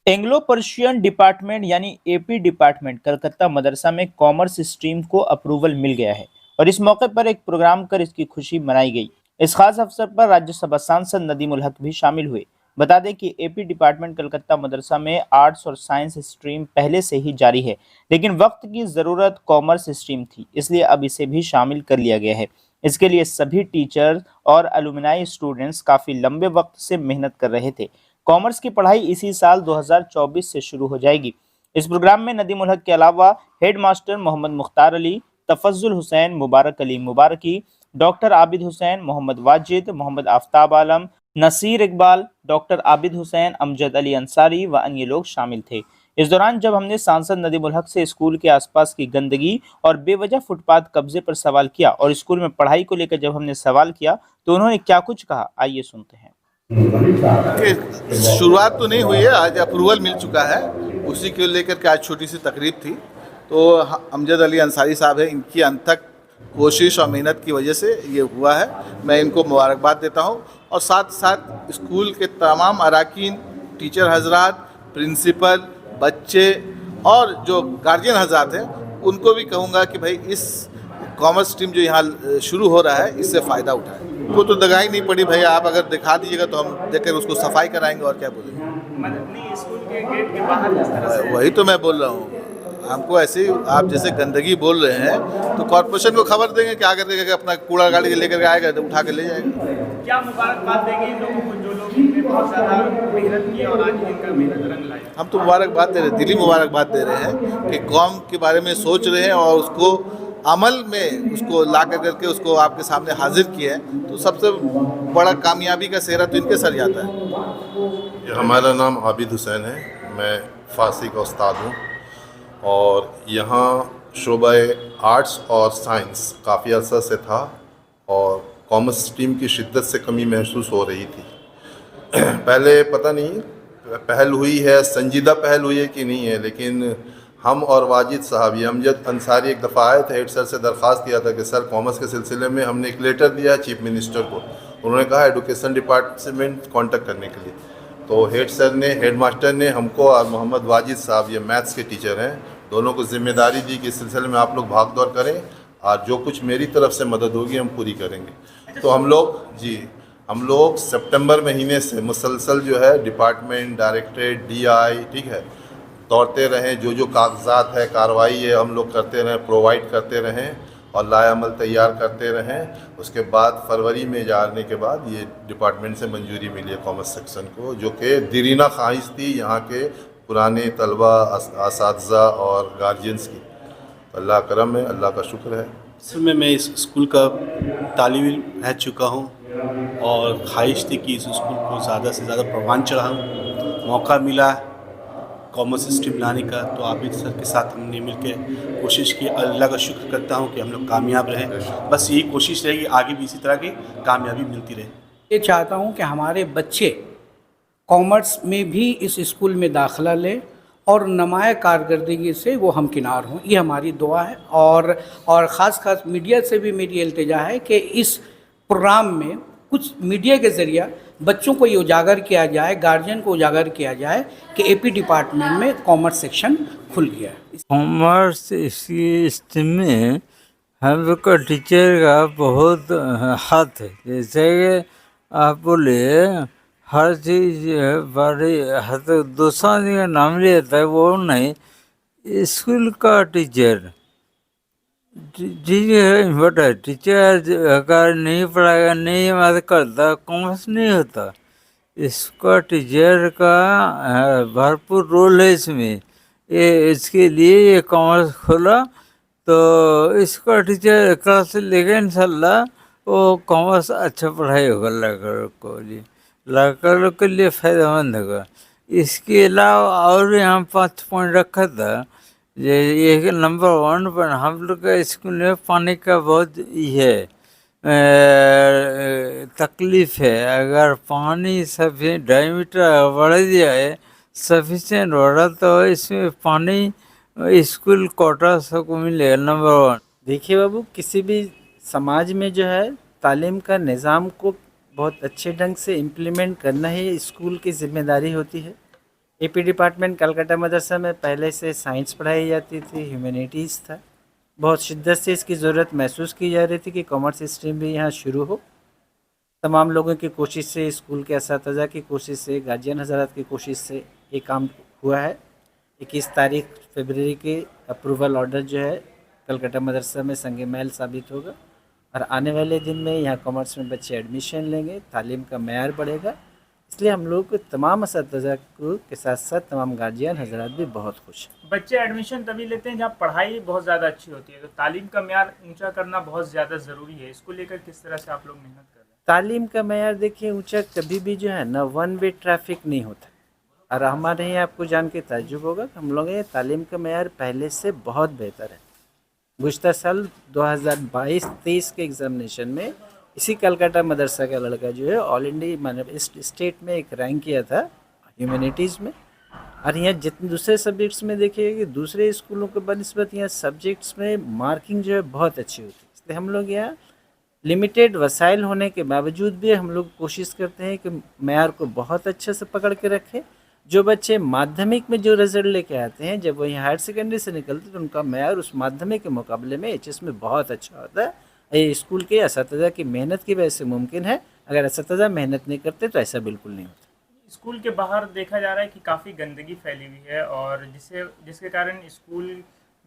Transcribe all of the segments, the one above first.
Anglo Persian department यानी AP department Calcutta Madrasa में commerce stream को अप्रूवल मिल गया है और इस मौके पर एक प्रोग्राम कर इसकी खुशी मनाई गई। इस खास अवसर पर राज्यसभा सांसद नदीम उल हक भी शामिल हुए। बता दें कि एपी डिपार्टमेंट कलकत्ता मदरसा में आर्ट्स और साइंस स्ट्रीम पहले से ही जारी है, लेकिन वक्त की ज़रूरत कॉमर्स स्ट्रीम थी, इसलिए अब इसे भी शामिल कर लिया गया है। इसके लिए सभी टीचर्स और अलुमनाई स्टूडेंट्स काफ़ी लंबे वक्त से मेहनत कर रहे थे। कॉमर्स की पढ़ाई इसी साल 2024 से शुरू हो जाएगी। इस प्रोग्राम में नदीम उल हक के अलावा हेड मास्टर मोहम्मद मुख्तार अली, तफज्जुल हुसैन, मुबारक अली मुबारकी, डॉक्टर आबिद हुसैन, मोहम्मद वाजिद, मोहम्मद आफ्ताब आलम, नसीर इकबाल, डॉक्टर आबिद हुसैन, अमजद अली अंसारी व अन्य लोग शामिल थे। इस दौरान जब हमने सांसद नदीम उल हक से स्कूल के आसपास की गंदगी और बेवजह फुटपाथ कब्जे पर सवाल किया और स्कूल में पढ़ाई को लेकर जब हमने सवाल किया तो उन्होंने क्या कुछ कहा, आइए सुनते हैं। कि शुरुआत तो नहीं हुई है, आज अप्रूवल मिल चुका है। उसी को लेकर के आज छोटी सी तकरीब थी। तो अमजद अली अंसारी साहब है, इनकी अनथक कोशिश और मेहनत की वजह से ये हुआ है। मैं इनको मुबारकबाद देता हूँ और साथ साथ स्कूल के तमाम अरकान, टीचर हजरात, प्रिंसिपल, बच्चे और जो गार्जियन हजरात हैं उनको भी कहूँगा कि भाई इस कॉमर्स स्ट्रीम जो यहाँ शुरू हो रहा है इससे फ़ायदा उठाएं। वो तो दगाई नहीं पड़ी भैया, आप अगर दिखा दीजिएगा तो हम देखकर उसको सफाई कराएंगे और क्या बोलेंगे। नहीं, स्कूल के गेट के बाहर जिस तरह से वही तो मैं बोल रहा हूँ, हमको ऐसे ही आप जैसे गंदगी बोल रहे हैं तो कॉर्पोरेशन को खबर देंगे कि आकर के अपना कूड़ा गाड़ी लेकर के आएगा तो उठा के ले जाएगा। क्या मुबारकबाद देंगे इन लोगों को जो लोग इनमें बहुत ज़्यादा मेहनत की और आज इनका मेहनत रंग लाए? हम तो मुबारकबाद दे रहे हैं, दिली मुबारकबाद दे रहे हैं कि कौम के बारे में सोच रहे हैं और उसको अमल में उसको ला कर करके उसको आपके सामने हाजिर किया है, तो सबसे बड़ा कामयाबी का सेहरा तो इनके सर जाता है। हमारा नाम आबिद हुसैन है, मैं फ़ारसी का उस्ताद हूँ और यहाँ शोबा आर्ट्स और साइंस काफ़ी अर्सा से था और कॉमर्स स्ट्रीम की शिद्दत से कमी महसूस हो रही थी। पहले पता नहीं पहल हुई है, संजीदा पहल हुई है कि नहीं है, लेकिन हम और वाजिद साहब, ये अमजद अंसारी एक दफ़ा आए थे, हेड सर से दरख्वास्त किया था कि सर कॉमर्स के सिलसिले में हमने एक लेटर दिया चीफ मिनिस्टर को। उन्होंने कहा एडुकेशन डिपार्टमेंट कांटेक्ट करने के लिए। तो हेड सर ने, हेड मास्टर ने हमको और मोहम्मद वाजिद साहब, ये मैथ्स के टीचर हैं, दोनों को जिम्मेदारी दी कि इस सिलसिले में आप लोग भाग दौड़ करें और जो कुछ मेरी तरफ से मदद होगी हम पूरी करेंगे। तो हम लोग सितंबर महीने से मुसलसल जो है डिपार्टमेंट, डायरेक्टरेट, DI, ठीक है, दौड़ते रहें, जो कागजात है, कार्रवाई है, हम लोग करते रहें, प्रोवाइड करते रहें और लाएअमल तैयार करते रहें। उसके बाद फरवरी में जाने के बाद ये डिपार्टमेंट से मंजूरी मिली है कॉमर्स सेक्शन को, जो कि दीरीना ख्वाहिश थी यहाँ के पुराने तलबा, असातिज़ा और गार्जियंस की। अल्लाह करम है, अल्लाह का शुक्र है। असल में मैं इस स्कूल का तालिब इल्म रह चुका हूँ और ख्वाहिश थी कि इस स्कूल को ज़्यादा से ज़्यादा परवान चढ़ाऊँ। मौका मिला कॉमर्स स्ट्रीम लाने का, तो आबिद सर के साथ हमने मिलकर कोशिश की। अल्लाह का शुक्र करता हूँ कि हम लोग कामयाब रहें। बस यही कोशिश रहेगी, आगे भी इसी तरह की कामयाबी मिलती रहे। ये चाहता हूँ कि हमारे बच्चे कॉमर्स में भी इस स्कूल में दाखिला लें और नुमाया कारकर्दगी से वो हमकिनार हों, ये हमारी दुआ है। और ख़ास मीडिया से भी मेरी इल्तिजा है कि इस प्रोग्राम में कुछ मीडिया के ज़रिए बच्चों को ये उजागर किया जाए, गार्जियन को उजागर किया जाए कि एपी डिपार्टमेंट में कॉमर्स सेक्शन खुल गया है। कॉमर्स स्ट्रीम में हम लोग का टीचर का बहुत हाथ है। जैसे कि आप बोले हर चीज़ बड़ी हाथ, दूसरा का नाम लिया था वो नहीं, स्कूल का टीचर बेटा, टीचर अगर नहीं पढ़ाएगा, नहीं मदद करता, कॉमर्स नहीं होता। इसका टीचर का भरपूर रोल है इसमें। इसके लिए ये कॉमर्स खोला, तो इसका टीचर क्लास लेगा इंशाल्लाह वो कॉमर्स अच्छा पढ़ाई होगा लड़का लोग के लिए फ़ायदेमंद होगा। इसके अलावा और यहाँ 5 पॉइंट रखा था। ये नंबर 1 पर हम लोग का स्कूल में पानी का बहुत है तकलीफ़ है। अगर पानी सफी डायमीटर बढ़ जाए, सफिशेंट बढ़ा, तो इसमें पानी स्कूल कोटा सबको मिलेगा नंबर 1। देखिए बाबू, किसी भी समाज में जो है तालीम का निज़ाम को बहुत अच्छे ढंग से इम्प्लीमेंट करना ही स्कूल की ज़िम्मेदारी होती है। एपी डिपार्टमेंट कलकत्ता मदरसा में पहले से साइंस पढ़ाई जाती थी, ह्यूमैनिटीज़ था। बहुत शिद्दत से इसकी ज़रूरत महसूस की जा रही थी कि कॉमर्स स्ट्रीम भी यहाँ शुरू हो। तमाम लोगों की कोशिश से, स्कूल के असातिज़ा की कोशिश से, गार्जियन हज़रात की कोशिश से ये काम हुआ है। 21 तारीख फरवरी के अप्रूवल ऑर्डर जो है कलकत्ता मदरसा में संग मैल साबित होगा और आने वाले दिन में यहाँ कॉमर्स में बच्चे एडमिशन लेंगे, तालीम का मेयार बढ़ेगा। इसलिए हम लोग को तमाम असातिज़ा को के साथ साथ तमाम गार्जियन हज़रात भी बहुत खुश हैं। बच्चे एडमिशन तभी लेते हैं जहाँ पढ़ाई बहुत ज़्यादा अच्छी होती है, तो तालीम का मेयार ऊंचा करना बहुत ज़्यादा ज़रूरी है। इसको लेकर किस तरह से आप लोग मेहनत कर रहे हैं? तालीम का मेयार देखिए ऊंचा कभी भी जो है ना वन वे ट्रैफिक नहीं होता। और हमारे यहाँ आपको जान के ताज्जुब होगा कि हम लोग ये तालीम का मेयार पहले से बहुत बेहतर है। गुज़श्ता साल 2022-23 के एग्ज़ामिनेशन में इसी कलकत्ता मदरसा का लड़का जो है ऑल इंडिया मतलब इस स्टेट में एक रैंक किया था ह्यूमैनिटीज़ में। और यहाँ जितने दूसरे सब्जेक्ट्स में देखिए कि दूसरे स्कूलों के बनिस्बत यहाँ सब्जेक्ट्स में मार्किंग जो है बहुत अच्छी होती है। इसलिए हम लोग यहाँ लिमिटेड वसाइल होने के बावजूद भी हम लोग कोशिश करते हैं कि मेयार को बहुत अच्छे से पकड़ के रखें। जो बच्चे माध्यमिक में जो रिजल्ट लेके आते हैं, जब वही हायर सेकेंडरी से निकलते हैं तो उनका मेयार उस माध्यमिक के मुकाबले में एचएस में बहुत अच्छा होता है। ये स्कूल के असातिज़ा की मेहनत की वजह से मुमकिन है। अगर असातिज़ा मेहनत नहीं करते तो ऐसा बिल्कुल नहीं होता। स्कूल के बाहर देखा जा रहा है कि काफ़ी गंदगी फैली हुई है और जिसके कारण स्कूल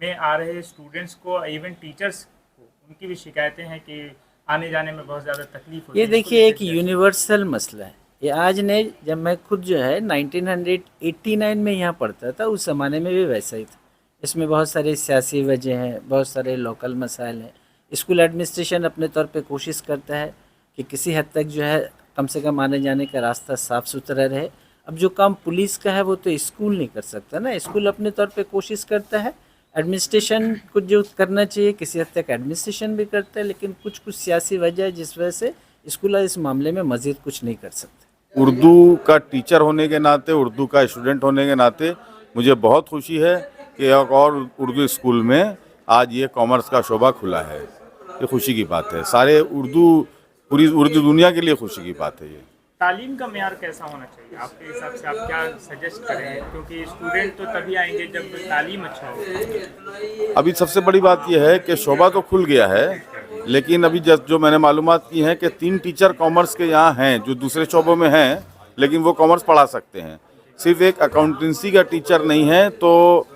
में आ रहे स्टूडेंट्स को, इवन टीचर्स को, उनकी भी शिकायतें हैं कि आने जाने में बहुत ज़्यादा तकलीफ होती है। ये देखिए एक यूनिवर्सल मसला है। ये आज नहीं, जब मैं खुद जो है 1989 में यहाँ पढ़ता था उस ज़माने में भी वैसा ही था। इसमें बहुत सारे सियासी वजह हैं, बहुत सारे लोकल मसाइल हैं। स्कूल एडमिनिस्ट्रेशन अपने तौर पे कोशिश करता है कि किसी हद तक जो है कम से कम आने जाने का रास्ता साफ़ सुथरा रहे। अब जो काम पुलिस का है वो तो स्कूल नहीं कर सकता ना। स्कूल अपने तौर पे कोशिश करता है, एडमिनिस्ट्रेशन को जो करना चाहिए किसी हद तक एडमिनिस्ट्रेशन भी करता है, लेकिन कुछ सियासी वजह है जिस वजह से स्कूल इस मामले में मज़ीद कुछ नहीं कर सकते। उर्दू का टीचर होने के नाते, उर्दू का स्टूडेंट होने के नाते मुझे बहुत खुशी है कि एक और उर्दू स्कूल में आज ये कॉमर्स का शोबा खुला है। ये खुशी की बात है, सारे पूरी उर्दू दुनिया के लिए खुशी की बात है। ये तालीम का मेयार कैसा होना चाहिए आपके हिसाब से? आप क्या सजेस्ट करें? क्योंकि स्टूडेंट तो तभी आएंगे जब तालीम अच्छा हो। अभी सबसे बड़ी बात यह है कि शोबा तो खुल गया है, लेकिन अभी जो मैंने मालूमात की हैं कि 3 टीचर कॉमर्स के यहाँ हैं जो दूसरे शोबों में हैं, लेकिन वो कॉमर्स पढ़ा सकते हैं। सिर्फ एक अकाउंटेंसी का टीचर नहीं है। तो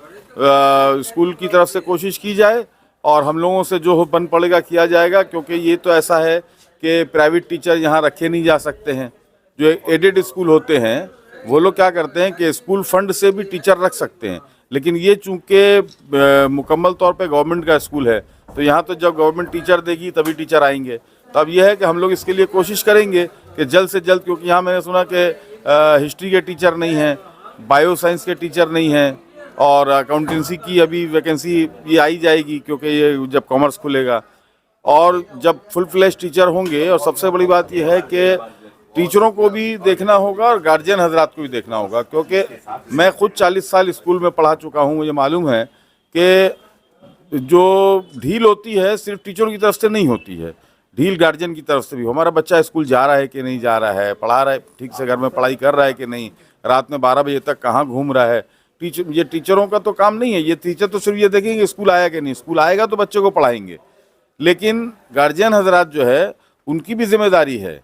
स्कूल की तरफ से कोशिश की जाए और हम लोगों से जो बन पड़ेगा किया जाएगा, क्योंकि ये तो ऐसा है कि प्राइवेट टीचर यहाँ रखे नहीं जा सकते हैं। जो एडेड स्कूल होते हैं वो लोग क्या करते हैं कि स्कूल फंड से भी टीचर रख सकते हैं, लेकिन ये चूँकि मुकम्मल तौर पे गवर्नमेंट का स्कूल है तो यहाँ तो जब गवर्नमेंट टीचर देगी तभी टीचर आएंगे। तो अब यह है कि हम लोग इसके लिए कोशिश करेंगे कि जल्द से जल्द, क्योंकि यहाँ मैंने सुना कि हिस्ट्री के टीचर नहीं हैं, बायो साइंस के टीचर नहीं हैं और अकाउंटेंसी की अभी वैकेंसी ये आई जाएगी क्योंकि ये जब कॉमर्स खुलेगा और जब फुल फ्लैश टीचर होंगे। और सबसे बड़ी बात यह है कि टीचरों को भी देखना होगा और गार्जियन हजरात को भी देखना होगा, क्योंकि मैं खुद 40 साल स्कूल में पढ़ा चुका हूँ। मुझे मालूम है कि जो ढील होती है सिर्फ टीचरों की तरफ से नहीं होती है, ढील गार्जियन की तरफ से भी। हमारा बच्चा स्कूल जा रहा है कि नहीं जा रहा है, पढ़ा रहा है ठीक से, घर में पढ़ाई कर रहा है कि नहीं, रात में 12 बजे तक कहाँ घूम रहा है। ये टीचरों का तो काम नहीं है। ये टीचर तो सिर्फ ये देखेंगे स्कूल आया कि नहीं, स्कूल आएगा तो बच्चे को पढ़ाएंगे। लेकिन गार्जियन हजरात जो है उनकी भी जिम्मेदारी है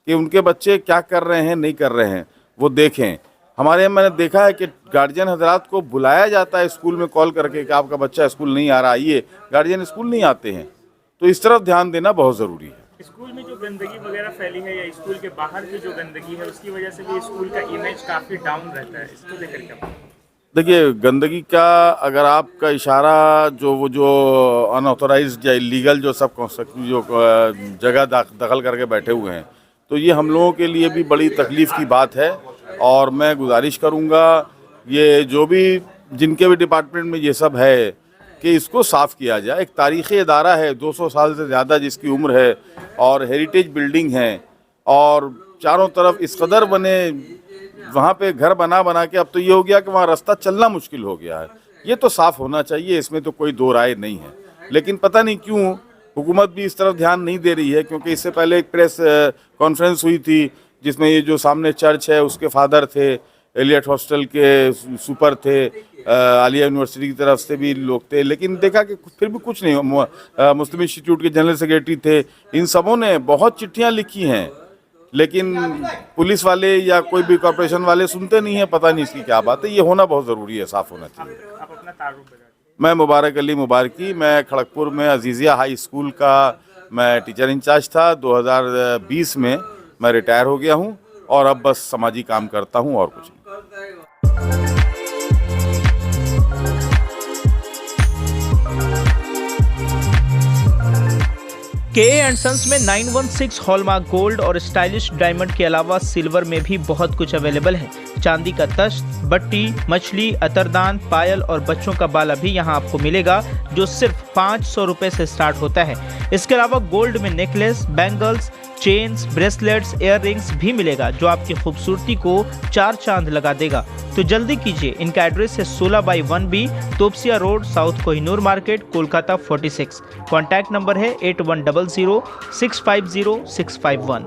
कि उनके बच्चे क्या कर रहे हैं, नहीं कर रहे हैं, वो देखें। हमारे यहाँ मैंने देखा है कि गार्जियन हजरात को बुलाया जाता है स्कूल में कॉल करके कि आपका बच्चा स्कूल नहीं आ रहा, आइए। गार्जियन स्कूल नहीं आते हैं, तो इस तरफ ध्यान देना बहुत ज़रूरी है। स्कूल में जो गंदगी वगैरह फैली है या स्कूल के बाहर की जो गंदगी है उसकी वजह से भी स्कूल का इमेज काफ़ी डाउन रहता है, इसको लेकर क्या? देखिए, गंदगी का अगर आपका इशारा जो अनऑथोराइज्ड या इलीगल जो जो जगह दखल करके बैठे हुए हैं, तो ये हम लोगों के लिए भी बड़ी तकलीफ़ की बात है। और मैं गुजारिश करूँगा ये जो भी जिनके भी डिपार्टमेंट में ये सब है कि इसको साफ़ किया जाए। एक तारीख़ी इदारा है, 200 साल से ज़्यादा जिसकी उम्र है और हेरिटेज बिल्डिंग है और चारों तरफ इस कदर बने वहाँ पे घर बना के अब तो ये हो गया कि वहाँ रास्ता चलना मुश्किल हो गया है। ये तो साफ़ होना चाहिए, इसमें तो कोई दो राय नहीं है। लेकिन पता नहीं क्यों हुकूमत भी इस तरफ ध्यान नहीं दे रही है, क्योंकि इससे पहले एक प्रेस कॉन्फ्रेंस हुई थी जिसमें ये जो सामने चर्च है उसके फादर थे एलियट हॉस्टल के सुपर थे, आलिया यूनिवर्सिटी की तरफ से भी लोग थे, लेकिन देखा कि फिर भी कुछ नहीं। मुस्लिम इंस्टीट्यूट के जनरल सेक्रेटरी थे, इन सबों ने बहुत चिट्ठियां लिखी हैं, लेकिन पुलिस वाले या कोई भी कॉर्पोरेशन वाले सुनते नहीं है। पता नहीं इसकी क्या बात है। ये होना बहुत ज़रूरी है, साफ़ होना चाहिए। आप अपना तारुफ बता दीजिए। मैं मुबारक अली मुबारकी, मैं खड़गपुर में अजीज़िया हाई स्कूल का मैं टीचर इंचार्ज था। 2020 में मैं रिटायर हो गया हूँ और अब बस समाजी काम करता हूँ और कुछ नहीं। के एंड सन्स में 916 हॉलमार्क गोल्ड और स्टाइलिश डायमंड के अलावा सिल्वर में भी बहुत कुछ अवेलेबल है। चांदी का तश्त, बट्टी, मछली, अतरदान, पायल और बच्चों का बाला भी यहाँ आपको मिलेगा, जो सिर्फ 500 रुपये से स्टार्ट होता है। इसके अलावा गोल्ड में necklace, bangles, chains, bracelets, ear rings भी मिलेगा, जो आपकी खूबसूरती को 4 चांद लगा देगा। तो जल्दी कीजिए, इनका एड्रेस है 16/1B Topsia road, south Kohinoor market, Kolkata 46। Contact number है 8100 650 651।